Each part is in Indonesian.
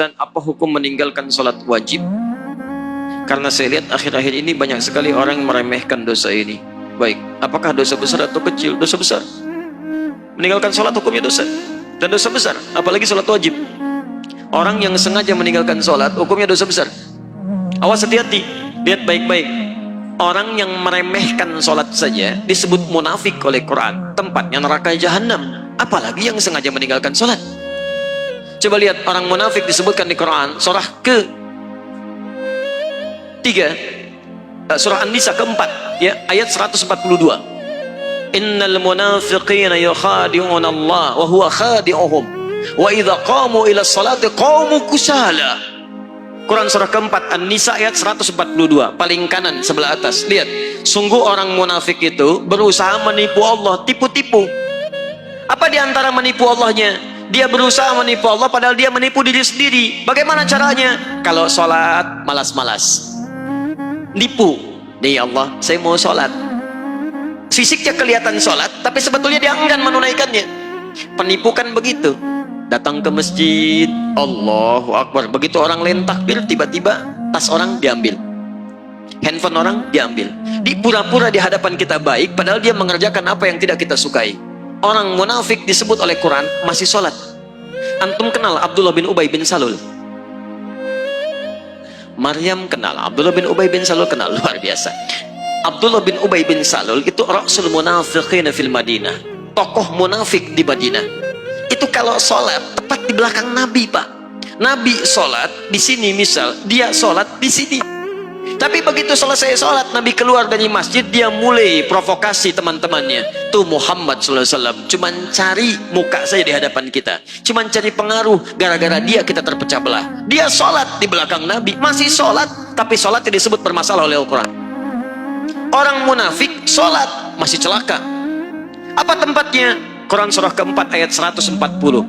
Dan apa hukum meninggalkan sholat wajib? Karena saya lihat akhir-akhir ini banyak sekali orang yang meremehkan dosa ini. Baik, apakah dosa besar atau kecil? Dosa besar. Meninggalkan sholat hukumnya dosa, dan dosa besar, apalagi sholat wajib. Orang yang sengaja meninggalkan sholat hukumnya dosa besar. Awas, hati-hati, lihat baik-baik. Orang yang meremehkan sholat saja disebut munafik oleh Quran, tempatnya neraka jahanam, apalagi yang sengaja meninggalkan sholat. Coba lihat, orang munafik disebutkan di Quran surah ke-3, surah An-Nisa ke-4 ya, ayat 142. Innal munafiqina yukhadi'una Allah wa huwa khadi'uhum wa idza qamu ila sholati qamu kusala. Quran surah ke-4 An-Nisa ayat 142, paling kanan sebelah atas. Lihat, sungguh orang munafik itu berusaha menipu Allah, tipu-tipu. Apa di antara menipu Allahnya? Dia berusaha menipu Allah padahal dia menipu diri sendiri. Bagaimana caranya? Kalau sholat malas-malas, nipu. Nih Allah, saya mau sholat. Fisiknya kelihatan sholat, tapi sebetulnya dia enggan menunaikannya. Penipu kan begitu. Datang ke masjid, Allahu Akbar. Begitu orang lain takbir, tiba-tiba tas orang diambil, handphone orang diambil. Di pura-pura di hadapan kita baik, padahal dia mengerjakan apa yang tidak kita sukai. Orang munafik disebut oleh Quran masih sholat. Antum kenal Abdullah bin Ubay bin Salul? Maryam kenal, Abdullah bin Ubay bin Salul kenal, luar biasa. Abdullah bin Ubay bin Salul itu Rasul Munafiqin fil Madinah, tokoh munafik di Madinah. Itu kalau sholat tepat di belakang Nabi, Pak. Nabi sholat di sini, misal dia sholat di sini. Tapi begitu selesai sholat, Nabi keluar dari masjid, dia mulai provokasi teman-temannya. Tuh Muhammad SAW cuman cari muka saja di hadapan kita, cuman cari pengaruh, gara-gara dia kita terpecah belah. Dia sholat di belakang Nabi, masih sholat, tapi sholat tidak disebut bermasalah oleh Al-Quran. Orang munafik sholat masih celaka. Apa tempatnya? Quran surah ke-4 ayat 140,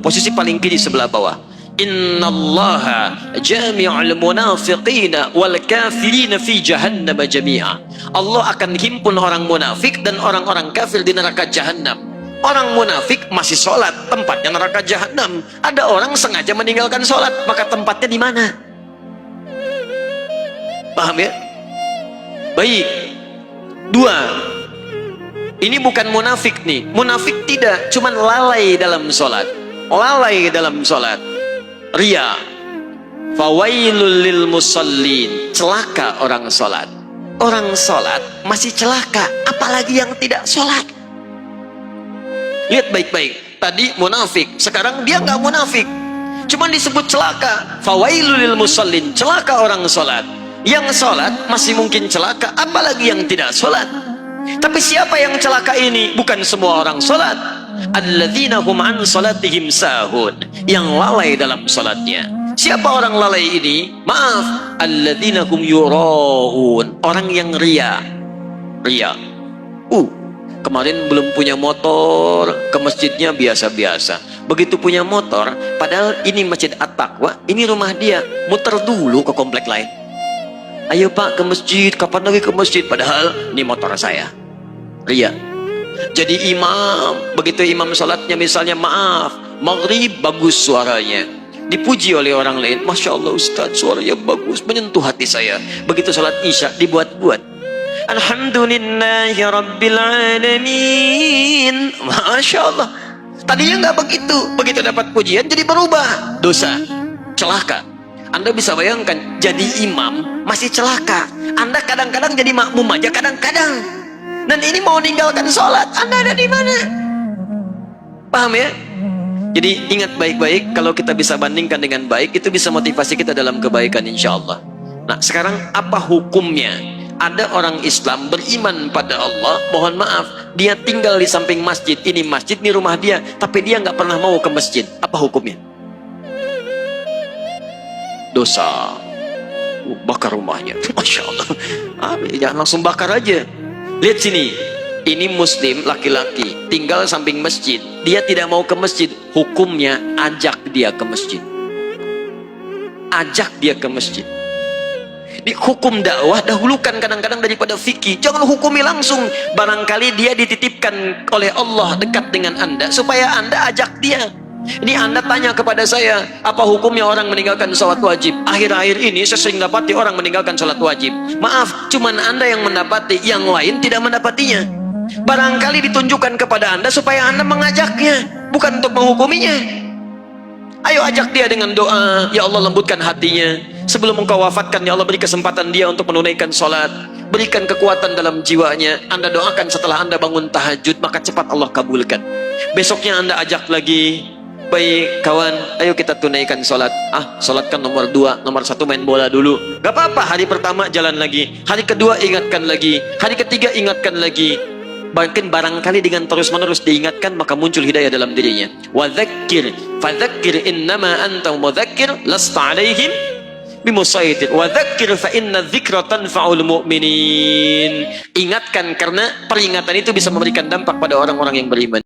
posisi paling kiri sebelah bawah. Innallaha jami'ul munafiqina wal kafirina fi jahannam jami'a. Allah akan himpun orang munafik dan orang-orang kafir di neraka jahanam. Orang munafik masih sholat, tempatnya neraka jahanam. Ada orang sengaja meninggalkan sholat, maka tempatnya di mana? Paham ya? Baik. Dua, ini bukan munafik nih. Munafik tidak, cuman lalai dalam sholat. Lalai dalam sholat. Ria. Fawailul lil musallin. Celaka orang sholat. Orang sholat masih celaka, apalagi yang tidak sholat. Lihat baik-baik. Tadi munafik, sekarang dia nggak munafik, cuman disebut celaka. Fawailul lil musallin. Celaka orang sholat. Yang sholat masih mungkin celaka, apalagi yang tidak sholat. Tapi siapa yang celaka ini? Bukan semua orang sholat. Alladzina hum an salatihim sahun, yang lalai dalam sholatnya. Siapa orang lalai ini? Maaf, alladzina hum yuraun, orang yang ria. Ria. Kemarin belum punya motor, ke masjidnya biasa-biasa. Begitu punya motor, padahal ini Masjid At-Taqwa, ini rumah dia, muter dulu ke komplek lain. Ayo Pak ke masjid, kapan lagi ke masjid? Padahal ini motor saya. Ria. Jadi imam, begitu imam sholatnya misalnya maaf, maghrib bagus suaranya, dipuji oleh orang lain, Masya Allah Ustaz suaranya bagus, menyentuh hati saya. Begitu sholat isya dibuat-buat, Alhamdulillahi Rabbil Alamin, Masya Allah. Tadinya nggak begitu, begitu dapat pujian jadi berubah. Dosa, celaka. Anda bisa bayangkan, jadi imam masih celaka. Anda kadang-kadang jadi makmum aja kadang-kadang. Dan ini mau meninggalkan sholat, Anda ada di mana? Paham ya? Jadi ingat baik-baik, kalau kita bisa bandingkan dengan baik, itu bisa motivasi kita dalam kebaikan insya Allah. Nah sekarang apa hukumnya? Ada orang Islam beriman pada Allah, mohon maaf, dia tinggal di samping masjid, ini masjid, ini rumah dia, tapi dia nggak pernah mau ke masjid. Apa hukumnya? Dosa. Bakar rumahnya, Masya Allah. Jangan langsung bakar aja. Lihat sini, ini muslim laki-laki tinggal samping masjid, dia tidak mau ke masjid. Hukumnya ajak dia ke masjid. Ajak dia ke masjid. Di hukum dakwah dahulukan kadang-kadang daripada fikih. Jangan hukumi langsung. Barangkali dia dititipkan oleh Allah dekat dengan Anda, supaya Anda ajak dia. Ini Anda tanya kepada saya, apa hukumnya orang meninggalkan sholat wajib? Akhir-akhir ini saya sering dapati orang meninggalkan sholat wajib. Maaf, cuman Anda yang mendapati, yang lain tidak mendapatinya. Barangkali ditunjukkan kepada Anda supaya Anda mengajaknya, bukan untuk menghukuminya. Ayo ajak dia dengan doa, ya Allah lembutkan hatinya. Sebelum engkau wafatkan, ya Allah beri kesempatan dia untuk menunaikan sholat. Berikan kekuatan dalam jiwanya. Anda doakan setelah Anda bangun tahajud, maka cepat Allah kabulkan. Besoknya Anda ajak lagi. Baik kawan, ayo kita tunaikan sholat. Sholat kan nomor 2, nomor 1 main bola dulu. Gak apa-apa, hari pertama jalan lagi, hari kedua ingatkan lagi, hari ketiga ingatkan lagi. Bahkan barangkali dengan terus-menerus diingatkan, maka muncul hidayah dalam dirinya. Wadzakir, fadzakir innama anta mudzakir, lasta alaihim bimusaitir. Wadzakir fa inna dzikra tanfa'ul mu'minin. Ingatkan karena peringatan itu bisa memberikan dampak pada orang-orang yang beriman.